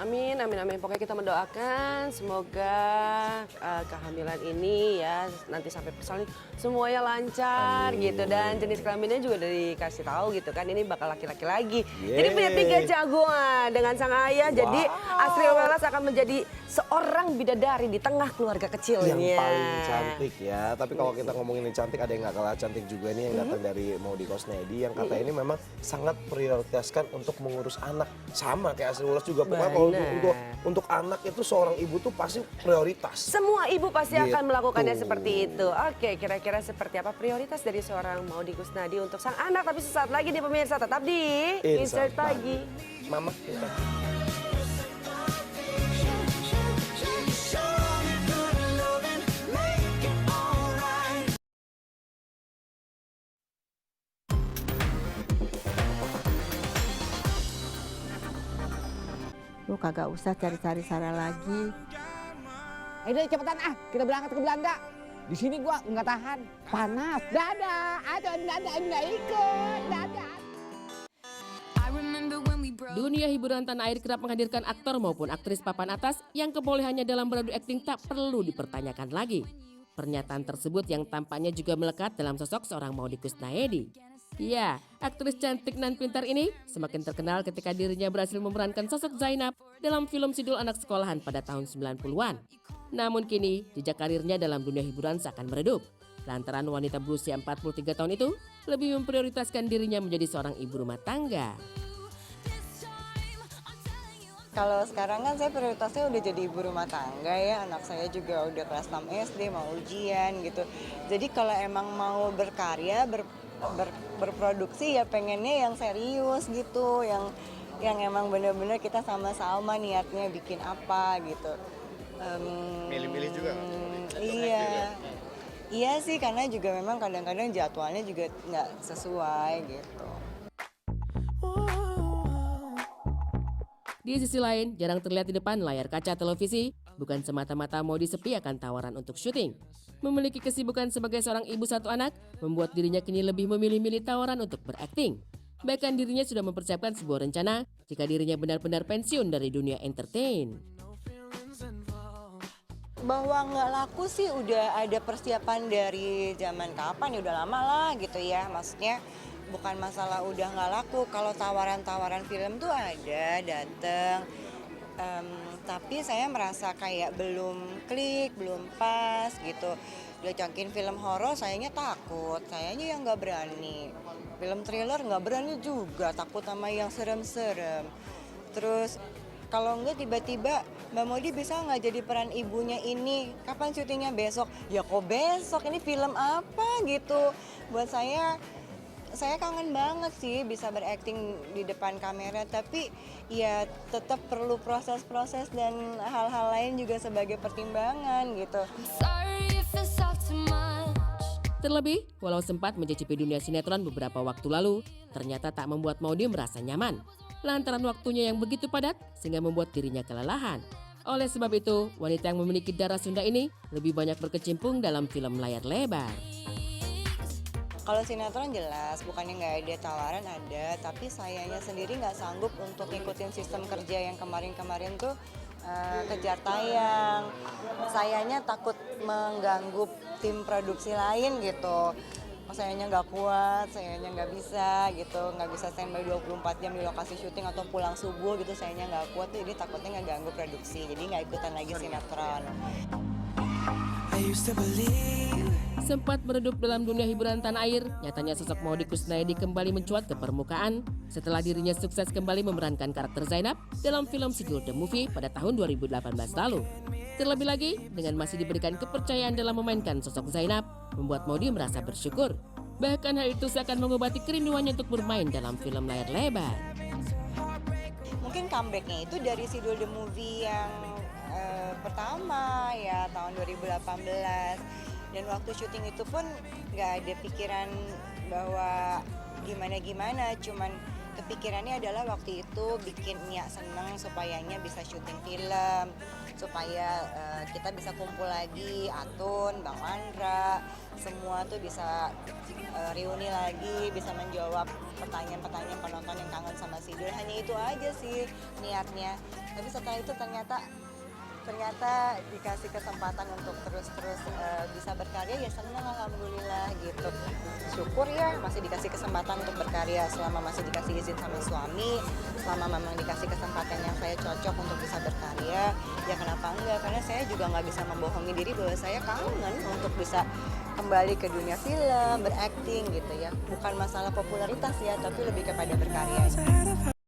Amin, amin, amin. Pokoknya kita mendoakan semoga kehamilan ini ya nanti sampai persalinan semuanya lancar gitu dan jenis kelaminnya juga udah dikasih tahu gitu kan ini bakal laki-laki lagi. Jadi punya 3 jagoan dengan sang ayah. Jadi Astrid Welas akan menjadi seorang bidadari di tengah keluarga kecilnya. Yang paling cantik ya. Tapi kalau kita ngomongin cantik ada yang nggak kalah cantik juga nih yang datang dari Maudy Koesnaedi yang kata ini memang sangat prioritaskan untuk mengurus anak. Sama kayak Astrid Welas juga. Pokoknya kalau untuk anak itu seorang ibu tuh pasti prioritas. Semua ibu pasti Gitu. akan melakukannya seperti itu. Oke, kira-kira seperti apa prioritas dari seorang Maudy Koesnaedi untuk sang anak? Tapi sesaat lagi nih pemirsa tetap di Insert Pagi. Mama. Lu kagak usah cari-cari Sarah lagi. Ayo deh cepetan kita berangkat ke Belanda. Di sini gua nggak tahan, panas. Dadah, dadah nggak ikut, dadah. Dunia hiburan tanah air kerap menghadirkan aktor maupun aktris papan atas yang kebolehannya dalam beradu akting tak perlu dipertanyakan lagi. Pernyataan tersebut yang tampaknya juga melekat dalam sosok seorang Maudy Koesnaedi. Ya, aktris cantik nan pintar ini semakin terkenal ketika dirinya berhasil memerankan sosok Zainab dalam film Sidul Anak Sekolahan pada tahun 90-an. Namun kini, jejak karirnya dalam dunia hiburan seakan meredup. Lantaran wanita berusia 43 tahun itu lebih memprioritaskan dirinya menjadi seorang ibu rumah tangga. Kalau sekarang kan saya prioritasnya udah jadi ibu rumah tangga ya, anak saya juga udah kelas 6 SD, mau ujian gitu. Jadi kalau emang mau berkarya, berproduksi ya pengennya yang serius gitu, yang emang bener-bener kita sama-sama niatnya bikin apa gitu. Milih-milih juga Iya, iya sih karena juga memang kadang-kadang jadwalnya juga nggak sesuai gitu. Di sisi lain, jarang terlihat di depan layar kaca televisi, bukan semata-mata Maudy sepi akan tawaran untuk syuting. Memiliki kesibukan sebagai seorang ibu satu anak, membuat dirinya kini lebih memilih-milih tawaran untuk berakting. Bahkan dirinya sudah mempersiapkan sebuah rencana jika dirinya benar-benar pensiun dari dunia entertain. Bahwa nggak laku sih udah ada persiapan dari zaman kapan ya udah lama lah gitu ya, maksudnya bukan masalah udah nggak laku, kalau tawaran-tawaran film tuh ada dateng, tapi saya merasa kayak belum klik, belum pas gitu. Diajakin film horor sayanya takut, sayanya yang nggak berani. Film thriller nggak berani juga, takut sama yang serem-serem. Terus kalau enggak tiba-tiba Mbak Maudy bisa nggak jadi peran ibunya ini? Kapan syutingnya besok? Ya kok besok? Ini film apa gitu? Buat saya kangen banget sih bisa berakting di depan kamera, tapi ya tetap perlu proses-proses dan hal-hal lain juga sebagai pertimbangan gitu. Terlebih, walau sempat mencicipi dunia sinetron beberapa waktu lalu, ternyata tak membuat Maudy merasa nyaman. Lantaran waktunya yang begitu padat sehingga membuat dirinya kelelahan. Oleh sebab itu, wanita yang memiliki darah Sunda ini lebih banyak berkecimpung dalam film layar lebar. Kalau sinetron jelas, bukannya nggak ada tawaran ada, tapi sayanya sendiri nggak sanggup untuk ngikutin sistem kerja yang kemarin-kemarin tuh kejar tayang. Sayanya takut mengganggu tim produksi lain gitu. Sayanya nggak kuat, sayanya nggak bisa gitu, nggak bisa standby 24 jam di lokasi syuting atau pulang subuh gitu, sayanya nggak kuat, jadi takutnya nggak ganggu produksi, jadi nggak ikutan lagi sinetron. Sempat meredup dalam dunia hiburan tanah air, nyatanya sosok Maudy Koesnaedi kembali mencuat ke permukaan setelah dirinya sukses kembali memerankan karakter Zainab dalam film Sidul The Movie pada tahun 2018 lalu. Terlebih lagi, dengan masih diberikan kepercayaan dalam memainkan sosok Zainab, membuat Maudy merasa bersyukur. Bahkan hal itu seakan mengobati kerinduannya untuk bermain dalam film layar lebar. Mungkin comebacknya itu dari Sidul The Movie yang pertama ya tahun 2018. Dan waktu syuting itu pun nggak ada pikiran bahwa gimana-gimana, cuman kepikirannya adalah waktu itu bikin Nia seneng supayanya bisa syuting film, supaya kita bisa kumpul lagi, Atun, Bang Andra, semua tuh bisa reuni lagi, bisa menjawab pertanyaan-pertanyaan penonton yang kangen sama Sidul. Hanya itu aja sih niatnya. Tapi setelah itu ternyata dikasih kesempatan untuk terus-terus bisa berkarya, ya senang alhamdulillah gitu. Syukur ya masih dikasih kesempatan untuk berkarya selama masih dikasih izin sama suami, selama memang dikasih kesempatan yang saya cocok untuk bisa berkarya, ya kenapa enggak, karena saya juga nggak bisa membohongi diri bahwa saya kangen untuk bisa kembali ke dunia film, berakting gitu ya. Bukan masalah popularitas ya, tapi lebih kepada berkarya.